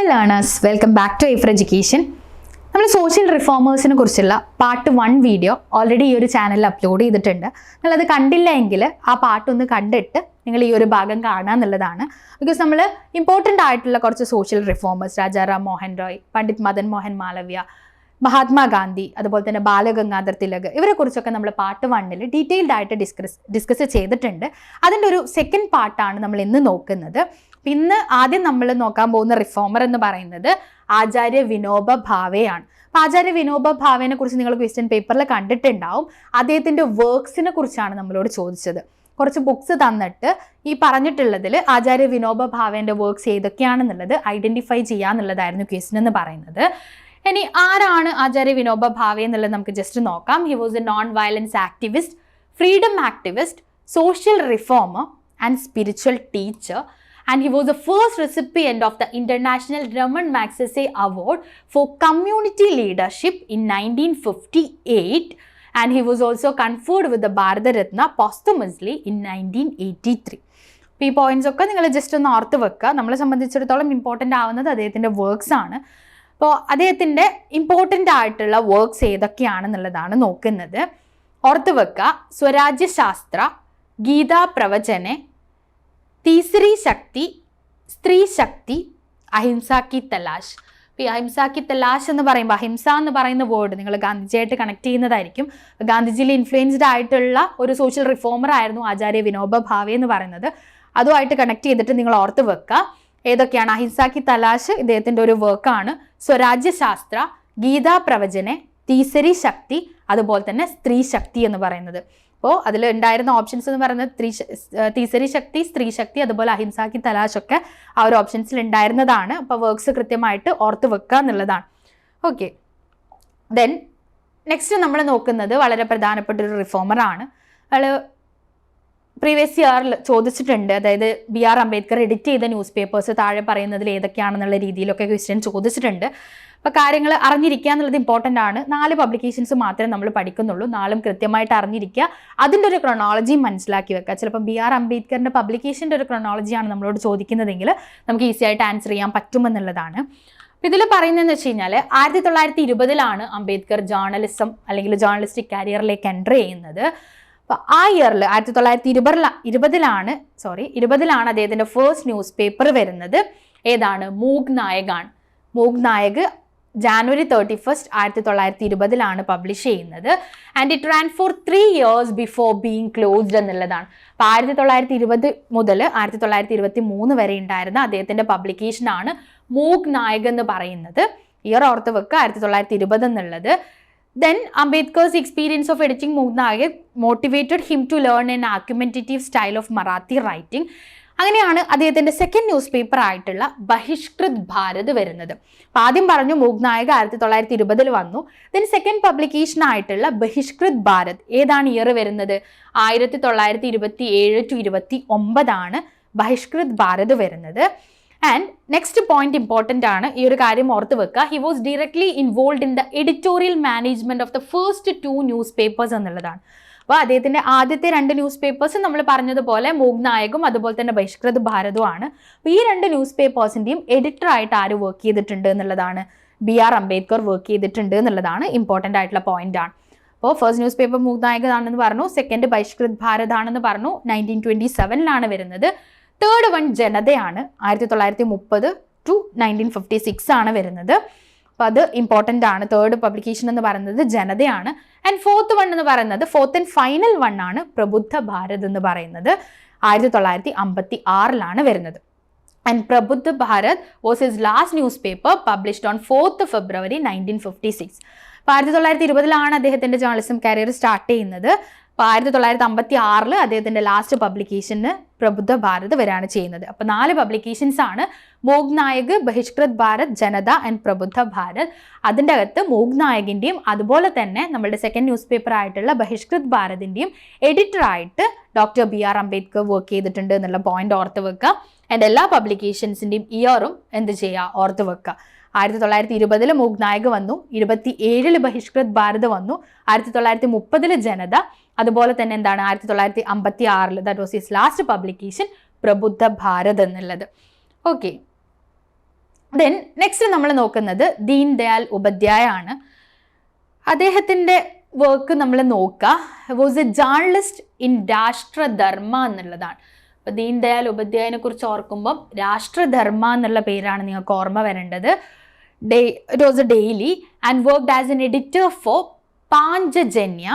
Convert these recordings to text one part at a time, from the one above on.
Dear learners, welcome back to Aifer education. നമ്മൾ social റിഫോമേഴ്സിനെ കുറിച്ചുള്ള പാർട്ട് 1 വീഡിയോ ഓൾറെഡി ഈ ഒരു ചാനലിൽ അപ്ലോഡ് ചെയ്തിട്ടുണ്ട്. നിങ്ങളത് കണ്ടില്ല എങ്കിൽ ആ പാട്ടൊന്ന് കണ്ടിട്ട് നിങ്ങൾ ഈ ഒരു ഭാഗം കാണുക എന്നുള്ളതാണ്. ബിക്കോസ് നമ്മൾ ഇമ്പോർട്ടൻ്റ് ആയിട്ടുള്ള കുറച്ച് സോഷ്യൽ റിഫോമേഴ്സ്, രാജാറാം മോഹൻ റോയ്, പണ്ഡിറ്റ് മദൻ മോഹൻ മാളവ്യ, മഹാത്മാഗാന്ധി, അതുപോലെ തന്നെ ബാലഗംഗാധർ തിലക്, ഇവരെ കുറിച്ചൊക്കെ നമ്മൾ പാർട്ട് 1 ഡീറ്റെയിൽഡ് ആയിട്ട് ഡിസ്കസ് ചെയ്തിട്ടുണ്ട്. അതിൻ്റെ ഒരു സെക്കൻഡ് പാർട്ടാണ് നമ്മൾ ഇന്ന് നോക്കുന്നത്. ഇന്ന് ആദ്യം നമ്മൾ നോക്കാൻ പോകുന്ന റിഫോമർ എന്ന് പറയുന്നത് ആചാര്യ വിനോബ ഭാവെയാണ്. അപ്പോൾ ആചാര്യ വിനോബ ഭാവേനെ കുറിച്ച് നിങ്ങൾ ക്വസ്റ്റ്യൻ പേപ്പറിൽ കണ്ടിട്ടുണ്ടാവും. അദ്ദേഹത്തിൻ്റെ വർക്ക്സിനെ കുറിച്ചാണ് നമ്മളോട് ചോദിച്ചത്. കുറച്ച് ബുക്സ് തന്നിട്ട് ഈ പറഞ്ഞിട്ടുള്ളതിൽ ആചാര്യ വിനോബ ഭാവേൻ്റെ വർക്ക്സ് ഏതൊക്കെയാണെന്നുള്ളത് ഐഡൻറ്റിഫൈ ചെയ്യാന്നുള്ളതായിരുന്നു ക്വസ്റ്റ്യൻ എന്ന് പറയുന്നത്. ഇനി ആരാണ് ആചാര്യ വിനോബ ഭാവെ എന്നുള്ളത് നമുക്ക് ജസ്റ്റ് നോക്കാം. He was A non violence activist, freedom activist, social reformer and spiritual teacher. And he was the first recipient of the International Raman Magsaysay Award for Community Leadership in 1958, and he was also conferred with the Bharata Ratna posthumously in 1983. ഈ points ഒക്കെ നിങ്ങൾ just ഒന്ന് ഓർത്ത് വെക്കുക. നമ്മളെ സംബന്ധിച്ചിടത്തോളം important ആവുന്നത് അദ്ദേഹത്തിൻ്റെ വർക്ക്സ് ആണ്. അപ്പോൾ അദ്ദേഹത്തിൻ്റെ ഇമ്പോർട്ടൻ്റ് ആയിട്ടുള്ള വർക്ക്സ് ഏതൊക്കെയാണെന്നുള്ളതാണ് നോക്കുന്നത്. ഓർത്ത് വെക്കുക: സ്വരാജ്യ ശാസ്ത്ര, ഗീതാ പ്രവചനെ, തീസരി ശക്തി, സ്ത്രീ ശക്തി, അഹിംസ കി തലാഷ്. ഈ അഹിംസ കി തലാഷ് എന്ന് പറയുമ്പോൾ അഹിംസ എന്ന് പറയുന്ന വേർഡ് നിങ്ങൾ ഗാന്ധിജിയായിട്ട് കണക്ട് ചെയ്യുന്നതായിരിക്കും. ഗാന്ധിജിയിൽ ഇൻഫ്ലുവൻസ്ഡ് ആയിട്ടുള്ള ഒരു സോഷ്യൽ റിഫോമർ ആയിരുന്നു ആചാര്യ വിനോബ ഭാവെ എന്ന് പറയുന്നത്. അതുമായിട്ട് കണക്ട് ചെയ്തിട്ട് നിങ്ങൾ ഓർത്ത് വെക്കുക ഏതൊക്കെയാണ്. അഹിംസ കി തലാഷ് ഇദ്ദേഹത്തിൻ്റെ ഒരു വർക്കാണ്. സ്വരാജ്യ ശാസ്ത്ര, ഗീതാ പ്രവചനെ, തീസരി ശക്തി, അതുപോലെ തന്നെ സ്ത്രീ ശക്തി എന്ന് പറയുന്നത്. അപ്പോൾ അതിൽ ഉണ്ടായിരുന്ന ഓപ്ഷൻസ് എന്ന് പറയുന്നത് തീസരി ശക്തി, സ്ത്രീ ശക്തി, അതുപോലെ അഹിംസ കി തലാഷ് ഒക്കെ ആ ഒരു ഓപ്ഷൻസിൽ ഉണ്ടായിരുന്നതാണ്. അപ്പോൾ വർക്ക്സ് കൃത്യമായിട്ട് ഓർത്ത് വെക്കുക എന്നുള്ളതാണ്. ഓക്കെ, ദെൻ നെക്സ്റ്റ് നമ്മൾ നോക്കുന്നത് വളരെ പ്രധാനപ്പെട്ട ഒരു റിഫോമറാണ്. അയാൾ പ്രീവിയസ് ഇയറിൽ ചോദിച്ചിട്ടുണ്ട്. അതായത് BR അംബേദ്കർ എഡിറ്റ് ചെയ്ത ന്യൂസ് പേപ്പേഴ്സ് താഴെ പറയുന്നതിൽ ഏതൊക്കെയാണെന്നുള്ള രീതിയിലൊക്കെ ക്വസ്റ്റ്യൻ ചോദിച്ചിട്ടുണ്ട്. അപ്പോൾ കാര്യങ്ങൾ അറിഞ്ഞിരിക്കുക എന്നുള്ളത് ഇമ്പോർട്ടൻ്റ് ആണ്. 4 പബ്ലിക്കേഷൻസ് മാത്രമേ നമ്മൾ പഠിക്കുന്നുള്ളൂ. 4 കൃത്യമായിട്ട് അറിഞ്ഞിരിക്കുക. അതിൻ്റെ ഒരു ക്രൊണോളജി മനസ്സിലാക്കി വെക്കുക. ചിലപ്പോൾ BR അംബേദ്കറിൻ്റെ പബ്ലിക്കേഷൻ്റെ ഒരു ക്രൊണോളജിയാണ് നമ്മളോട് ചോദിക്കുന്നതെങ്കിൽ നമുക്ക് ഈസി ആയിട്ട് ആൻസർ ചെയ്യാൻ പറ്റുമെന്നുള്ളതാണ്. ഇതിൽ പറയുന്നതെന്ന് വെച്ച് കഴിഞ്ഞാൽ 1920 അംബേദ്കർ ജേർണലിസം അല്ലെങ്കിൽ ജേർണലിസ്റ്റിക് കരിയറിലേക്ക് എൻ്റർ ചെയ്യുന്നത്. അപ്പോൾ ആ ഇയറിൽ 1920 അദ്ദേഹത്തിൻ്റെ ഫസ്റ്റ് ന്യൂസ് പേപ്പർ വരുന്നത്. ഏതാണ്? മൂക് നായകാണ്. മൂക് നായക് January 31, 1920 പബ്ലിഷ് ചെയ്യുന്നത്. And it ran for 3 years before being closed എന്നുള്ളതാണ്. അപ്പോൾ 1920 മുതൽ 1923 വരെ ഉണ്ടായിരുന്ന അദ്ദേഹത്തിൻ്റെ പബ്ലിക്കേഷനാണ് മൂക് നായക് എന്ന് പറയുന്നത്. ഇയർ ഓർത്ത് വെക്കുക 1920 എന്നുള്ളത്. Then Ambedkar's experience of editing Moog Nayag motivated him to learn an argumentative style of Marathi writing. അങ്ങനെയാണ് അദ്ദേഹത്തിൻ്റെ സെക്കൻഡ് ന്യൂസ് പേപ്പർ ആയിട്ടുള്ള ബഹിഷ്കൃത് ഭാരത് വരുന്നത്. അപ്പോൾ ആദ്യം പറഞ്ഞു മൂക് നായക് 1920 വന്നു. ദെൻ സെക്കൻഡ് പബ്ലിക്കേഷൻ ആയിട്ടുള്ള ബഹിഷ്കൃത് ഭാരത് ഏതാണ് ഇയർ വരുന്നത്? 1927 to 29 ബഹിഷ്കൃത് ഭാരത് വരുന്നത്. ആൻഡ് നെക്സ്റ്റ് പോയിന്റ് ഇമ്പോർട്ടൻ്റ് ആണ്. ഈ ഒരു കാര്യം ഓർത്ത് വെക്കുക. He was directly involve in the editorial management of the first 2 news papers എന്നുള്ളതാണ്. അപ്പോൾ അദ്ദേഹത്തിൻ്റെ ആദ്യത്തെ 2 ന്യൂസ് പേപ്പേഴ്സ് നമ്മൾ പറഞ്ഞതുപോലെ മൂക് നായകും അതുപോലെ തന്നെ ബഹിഷ്കൃത് ഭാരതുമാണ്. അപ്പോൾ ഈ 2 ന്യൂസ് പേപ്പേഴ്സിൻ്റെയും എഡിറ്ററായിട്ട് ആര് വർക്ക് ചെയ്തിട്ടുണ്ട് എന്നുള്ളതാണ്? BR അംബേദ്കർ വർക്ക് ചെയ്തിട്ടുണ്ട് എന്നുള്ളതാണ് ഇമ്പോർട്ടൻ്റ് ആയിട്ടുള്ള പോയിന്റ് ആണ്. അപ്പോൾ first news paper MOOC Nayak ആണെന്ന് പറഞ്ഞു. സെക്കൻഡ് ബഹിഷ്കൃത് ഭാരത് ആണെന്ന് പറഞ്ഞു. 1927 വരുന്നത്. Third one ജനതയാണ്. 1930 to 1956 വരുന്നത്. അപ്പോൾ അത് ഇമ്പോർട്ടൻ്റ് ആണ്. തേർഡ് പബ്ലിക്കേഷൻ എന്ന് പറയുന്നത് ജനതയാണ്. ആൻഡ് ഫോർത്ത് വൺ എന്ന് പറയുന്നത് ഫോർത്ത് ആൻഡ് ഫൈനൽ വൺ ആണ് പ്രബുദ്ധ ഭാരത് എന്ന് പറയുന്നത്. 1956 വരുന്നത്. And Prabuddha Bharat was his last news paper published on 4th February 1956. അപ്പോൾ 1920 അദ്ദേഹത്തിൻ്റെ ജേർണലിസം കരിയർ സ്റ്റാർട്ട് ചെയ്യുന്നത്. അപ്പോൾ 1956 അദ്ദേഹത്തിൻ്റെ ലാസ്റ്റ് പബ്ലിക്കേഷന് പ്രബുദ്ധ ഭാരത് വരെയാണ് ചെയ്യുന്നത്. അപ്പോൾ 4 പബ്ലിക്കേഷൻസ് ആണ്: മൂക് നായക്, ബഹിഷ്കൃത് ഭാരത്, ജനത ആൻഡ് പ്രബുദ്ധ ഭാരത്. അതിൻ്റെ അകത്ത് മൂക് നായകിൻ്റെയും അതുപോലെ തന്നെ നമ്മുടെ സെക്കൻഡ് ന്യൂസ് പേപ്പർ ആയിട്ടുള്ള Bahishkrut ഭാരതിൻ്റെയും എഡിറ്ററായിട്ട് doctor BR Ambedkar work ചെയ്തിട്ടുണ്ട് എന്നുള്ള പോയിന്റ് ഓർത്ത് വെക്കുക. ആൻഡ് എല്ലാ പബ്ലിക്കേഷൻസിൻ്റെയും ഇയറും എന്ത് ചെയ്യുക? ഓർത്ത് വെക്കുക. 1920 മൂക് നായക് വന്നു. 27 ബഹിഷ്കൃത് ഭാരത് വന്നു. 1930 ജനത. അതുപോലെ തന്നെ എന്താണ് 1956 that was his last publication Prabuddha Bharat എന്നുള്ളത്. ഓക്കെ, ദെൻ നെക്സ്റ്റ് നമ്മൾ നോക്കുന്നത് ദീൻ ദയാൽ ഉപാധ്യായ ആണ്. അദ്ദേഹത്തിൻ്റെ വർക്ക് നമ്മൾ നോക്കുക. വാസ് എ ജേർണലിസ്റ്റ് ഇൻ രാഷ്ട്രധർമ്മ എന്നുള്ളതാണ്. അപ്പോൾ ദീൻ ദയാൽ ഉപാധ്യായനെ കുറിച്ച് ഓർക്കുമ്പം രാഷ്ട്രധർമ്മ എന്നുള്ള പേരാണ് നിങ്ങൾക്ക് ഓർമ്മ വരേണ്ടത്. It was a daily and worked as an editor for Panchajanya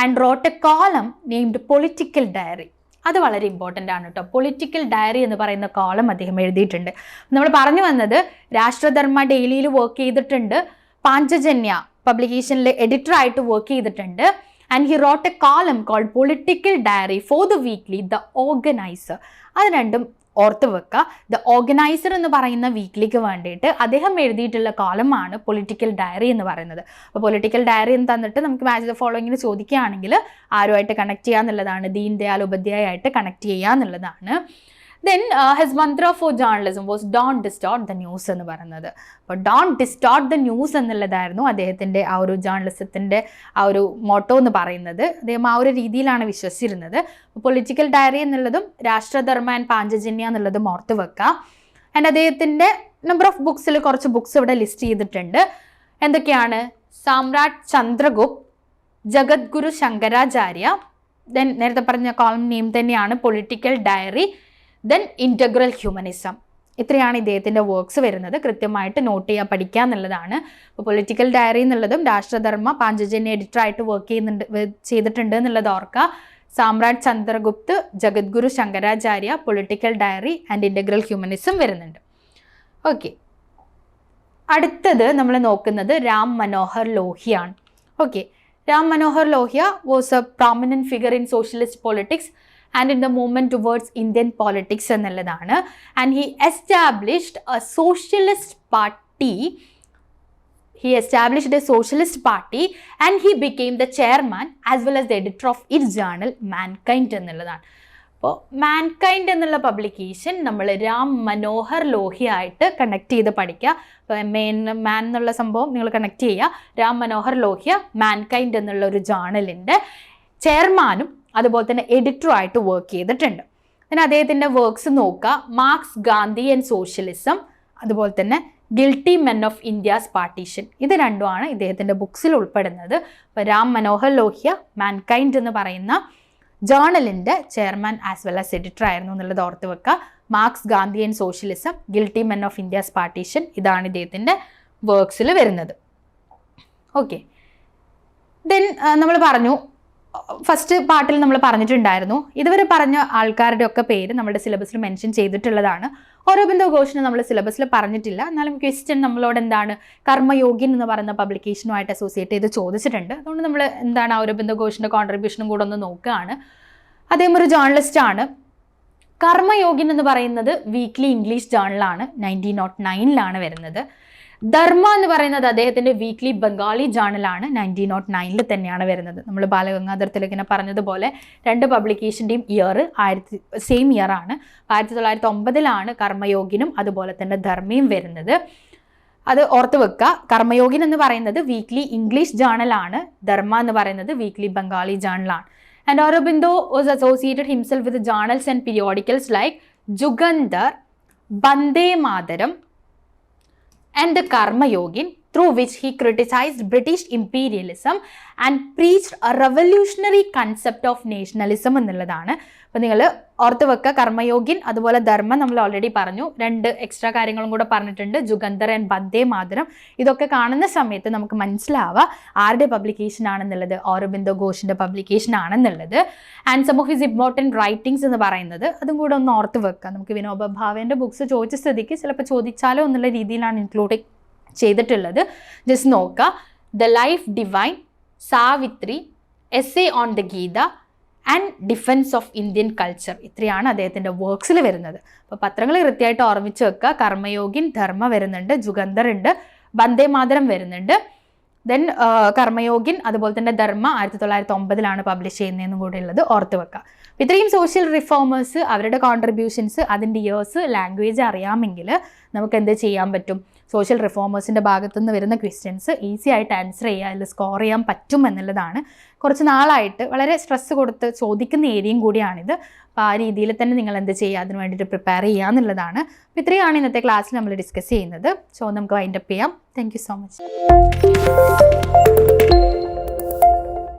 and wrote a column named political diary. അത് വളരെ ഇമ്പോർട്ടൻ്റ് ആണ് കേട്ടോ. പൊളിറ്റിക്കൽ ഡയറി എന്ന് പറയുന്ന കോളം അദ്ദേഹം എഴുതിയിട്ടുണ്ട്. നമ്മൾ പറഞ്ഞു വന്നത് രാഷ്ട്രധർമ്മ ഡെയിലിയിൽ വർക്ക് ചെയ്തിട്ടുണ്ട്, പാഞ്ചജന്യ പബ്ലിക്കേഷനിൽ എഡിറ്ററായിട്ട് വർക്ക് ചെയ്തിട്ടുണ്ട്. And he wrote a column called political diary for the weekly the Organiser. അത് രണ്ടും ഓർത്ത് വെക്കുക. ദ ഓർഗനൈസർ എന്ന് പറയുന്ന വീക്ക്ലിക്ക് വേണ്ടിയിട്ട് അദ്ദേഹം എഴുതിയിട്ടുള്ള കോളമാണ് പൊളിറ്റിക്കൽ ഡയറി എന്ന് പറയുന്നത്. അപ്പോൾ പൊളിറ്റിക്കൽ ഡയറി എന്ന് തന്നിട്ട് നമുക്ക് മാച്ച് ദ ഫോളോയിങ്ങിന് ചോദിക്കുകയാണെങ്കിൽ ആരുമായിട്ട് കണക്ട് ചെയ്യുക എന്നുള്ളതാണ്, ദീൻ ദയാൽ ഉപാധ്യായ ആയിട്ട് കണക്ട് ചെയ്യുക എന്നുള്ളതാണ്. Then his mantra for journalism was don't distort the news എന്ന് പറയുന്നത്. അപ്പോൾ ഡോണ്ട് ഡിസ്റ്റോർട്ട് ദ ന്യൂസ് എന്നുള്ളതായിരുന്നു അദ്ദേഹത്തിൻ്റെ ആ ഒരു ജേർണലിസത്തിൻ്റെ ആ ഒരു മോട്ടോ എന്ന് പറയുന്നത്. അദ്ദേഹം ആ ഒരു രീതിയിലാണ് വിശ്വസിച്ചിരുന്നത്. പൊളിറ്റിക്കൽ ഡയറി എന്നുള്ളതും രാഷ്ട്രധർമ്മ ആൻഡ് പാഞ്ചജന്യ എന്നുള്ളതും ഓർത്ത് വെക്കുക. ആൻഡ് അദ്ദേഹത്തിൻ്റെ നമ്പർ ഓഫ് ബുക്സിൽ കുറച്ച് ബുക്സ് ഇവിടെ ലിസ്റ്റ് ചെയ്തിട്ടുണ്ട്. എന്തൊക്കെയാണ്? സാമ്രാട്ട് ചന്ദ്രഗുപ്ത്, ജഗദ്ഗുരു ശങ്കരാചാര്യ, ദെൻ നേരത്തെ പറഞ്ഞ കോളം നെയിം തന്നെയാണ് political diary, then integral humanism. ഇത്രയാണ് ഇദ്ദേഹത്തിൻ്റെ വർക്ക്സ് വരുന്നത്. കൃത്യമായിട്ട് നോട്ട് ചെയ്യുക, പഠിക്കുക എന്നുള്ളതാണ്. ഇപ്പോൾ പൊളിറ്റിക്കൽ ഡയറി എന്നുള്ളതും രാഷ്ട്രധർമ്മ പാഞ്ചജന്യ എഡിറ്ററായിട്ട് വർക്ക് ചെയ്തിട്ടുണ്ട് എന്നുള്ളത് ഓർക്കുക. Samrat Chandragupt, Jagadguru Shankaracharya, political diary and integral humanism വരുന്നുണ്ട്. ഓക്കെ, അടുത്തത് നമ്മൾ നോക്കുന്നത് രാം മനോഹർ ലോഹ്യയാണ്. Okay, Ram Manohar Lohia was a prominent figure in socialist politics and in the movement towards Indian politics എന്നുള്ളതാണ്. And he established a socialist party. And he became the chairman as well as the editor of its journal Mankind എന്നുള്ളതാണ്. അപ്പോൾ mankind എന്നുള്ള publication നമ്മൾ രാം മനോഹർ ലോഹ്യ ആയിട്ട് connect ചെയ്ത് പഠിക്കുക. അപ്പോൾ മാൻ എന്നുള്ള സംഭവം നിങ്ങൾ കണക്ട് ചെയ്യുക. രാം മനോഹർ ലോഹ്യ മാൻകൈൻഡ് എന്നുള്ള ഒരു ജേർണലിൻ്റെ ചെയർമാനും അതുപോലെ തന്നെ എഡിറ്ററുമായിട്ട് വർക്ക് ചെയ്തിട്ടുണ്ട്. പിന്നെ അദ്ദേഹത്തിൻ്റെ വർക്ക്സ് നോക്കുക. മാർക്സ്, ഗാന്ധി ആൻഡ് സോഷ്യലിസം, അതുപോലെ തന്നെ guilty men of India's partition. ഇത് രണ്ടുമാണ് ഇദ്ദേഹത്തിൻ്റെ ബുക്സിൽ ഉൾപ്പെടുന്നത്. അപ്പോൾ രാം മനോഹർ ലോഹ്യ മാൻകൈൻഡ് എന്ന് പറയുന്ന ജേർണലിൻ്റെ chairman as well as editor ആയിരുന്നു എന്നുള്ളത് ഓർത്ത് വെക്കുക. Marx, Gandhi and socialism, guilty men of India's partition, ഇതാണ് ഇദ്ദേഹത്തിൻ്റെ വർക്ക്സിൽ വരുന്നത്. ഓക്കെ, ദെൻ നമ്മൾ പറഞ്ഞു, ഫസ്റ്റ് പാർട്ടിൽ നമ്മൾ പറഞ്ഞിട്ടുണ്ടായിരുന്നു, ഇതുവരെ പറഞ്ഞ ആൾക്കാരുടെ ഒക്കെ പേര് നമ്മുടെ സിലബസിൽ മെൻഷൻ ചെയ്തിട്ടുള്ളതാണ്. ഓരോബിന്ദോ ഘോഷിനെ നമ്മൾ സിലബസിൽ പറഞ്ഞിട്ടില്ല. എന്നാലും ക്വസ്റ്റ്യൻ നമ്മളോട് എന്താണ് കർമ്മയോഗിൻ എന്ന് പറയുന്ന പബ്ലിക്കേഷനുമായിട്ട് അസോസിയേറ്റ് ചെയ്ത് ചോദിച്ചിട്ടുണ്ട്. അതുകൊണ്ട് നമ്മൾ എന്താണ് ഓരോബിന്ദോ ഘോഷിൻ്റെ കോൺട്രിബ്യൂഷനും കൂടെ ഒന്ന് നോക്കുകയാണ്. അദ്ദേഹം ഒരു ജേർണലിസ്റ്റാണ്. കർമ്മയോഗിൻ എന്ന് പറയുന്നത് വീക്ക്ലി ഇംഗ്ലീഷ് ജേർണലാണ്, 1909 വരുന്നത്. ധർമ്മ എന്ന് പറയുന്നത് അദ്ദേഹത്തിൻ്റെ വീക്ക്ലി ബംഗാളി ജേർണലാണ്, 1909 തന്നെയാണ് വരുന്നത്. നമ്മൾ ബാലഗംഗാധർ തിലകിനെ പറഞ്ഞതുപോലെ രണ്ട് പബ്ലിക്കേഷൻ്റെയും ഇയർ സെയിം ഇയർ ആണ്. 1909 കർമ്മയോഗിനും അതുപോലെ തന്നെ ധർമ്മയും വരുന്നത്. അത് ഓർത്ത് വെക്കുക. കർമ്മയോഗിൻ എന്ന് പറയുന്നത് വീക്ക്ലി ഇംഗ്ലീഷ് ജേർണലാണ്, ധർമ്മ എന്ന് പറയുന്നത് വീക്ക്ലി ബംഗാളി ജേർണലാണ്. And Aurobindo was associated himself with journals and periodicals like Jugandhar, Bande Mataram and the Karma Yogin, through which he criticized British imperialism and preached a revolutionary concept of nationalism എന്നുള്ളതാണ്. അപ്പോൾ നിങ്ങൾ ഓർത്ത് വെക്കുക, കർമ്മയോഗിൻ അതുപോലെ ധർമ്മ നമ്മൾ already പറഞ്ഞു. രണ്ട് extra കാര്യങ്ങളും കൂടെ പറഞ്ഞിട്ടുണ്ട്, ജുഗന്ധർ ആൻഡ് ബന്ദേ മാതരം. ഇതൊക്കെ കാണുന്ന സമയത്ത് നമുക്ക് മനസ്സിലാവുക ആരുടെ പബ്ലിക്കേഷൻ ആണെന്നുള്ളത്, ഓരോബിന്ദോ ഘോഷിൻ്റെ പബ്ലിക്കേഷൻ ആണെന്നുള്ളത്. And some of his important writings എന്ന് പറയുന്നത് അതും കൂടെ ഒന്ന് ഓർത്ത് വെക്കുക. നമുക്ക് വിനോബ ഭാവേൻ്റെ ബുക്സ് ചോദിച്ച സ്ഥിതിക്ക് ചിലപ്പോൾ ചോദിച്ചാലോ എന്നുള്ള രീതിയിലാണ് ഇൻക്ലൂഡ് ചെയ്തിട്ടുള്ളത്. ജസ്റ്റ് നോക്കുക. The life divine, Savitri, essay on the Gita and defence of Indian culture, ഇത്രയാണ് അദ്ദേഹത്തിൻ്റെ വർക്ക്സിൽ വരുന്നത്. അപ്പോൾ പത്രങ്ങൾ കൃത്യമായിട്ട് ഓർമ്മിച്ച് വെക്കുക. കർമ്മയോഗിൻ, ധർമ്മ വരുന്നുണ്ട്, ജുഗന്ധർ ഉണ്ട്, ബന്ദേ മാതരം വരുന്നുണ്ട്. ദെൻ കർമ്മയോഗിൻ അതുപോലെ തന്നെ ധർമ്മ 1909 പബ്ലിഷ് ചെയ്യുന്നതെന്നും കൂടെ ഉള്ളത് ഓർത്ത് വെക്കുക. ഇത്രയും സോഷ്യൽ റിഫോമേഴ്സ്, അവരുടെ കോൺട്രിബ്യൂഷൻസ്, അതിൻ്റെ ഇയേഴ്സ്, ലാംഗ്വേജ് അറിയാമെങ്കിൽ നമുക്ക് എന്ത് ചെയ്യാൻ പറ്റും, സോഷ്യൽ റിഫോമേഴ്സിൻ്റെ ഭാഗത്തു നിന്ന് വരുന്ന ക്വസ്റ്റ്യൻസ് ഈസി ആയിട്ട് ആൻസർ ചെയ്യുക, അതിൽ സ്കോർ ചെയ്യാൻ പറ്റും എന്നുള്ളതാണ്. കുറച്ച് നാളായിട്ട് വളരെ സ്ട്രെസ്സ് കൊടുത്ത് ചോദിക്കുന്ന ഏരിയയും കൂടിയാണിത്. അപ്പോൾ ആ രീതിയിൽ തന്നെ നിങ്ങൾ എന്ത് ചെയ്യുക, അതിന് വേണ്ടിയിട്ട് പ്രിപ്പയർ ചെയ്യുക എന്നുള്ളതാണ്. അപ്പോൾ ഇത്രയാണ് ഇന്നത്തെ ക്ലാസ്സിൽ നമ്മൾ ഡിസ്കസ് ചെയ്യുന്നത്. സോ നമുക്ക് വൈൻഡപ്പ് ചെയ്യാം. Thank you so much.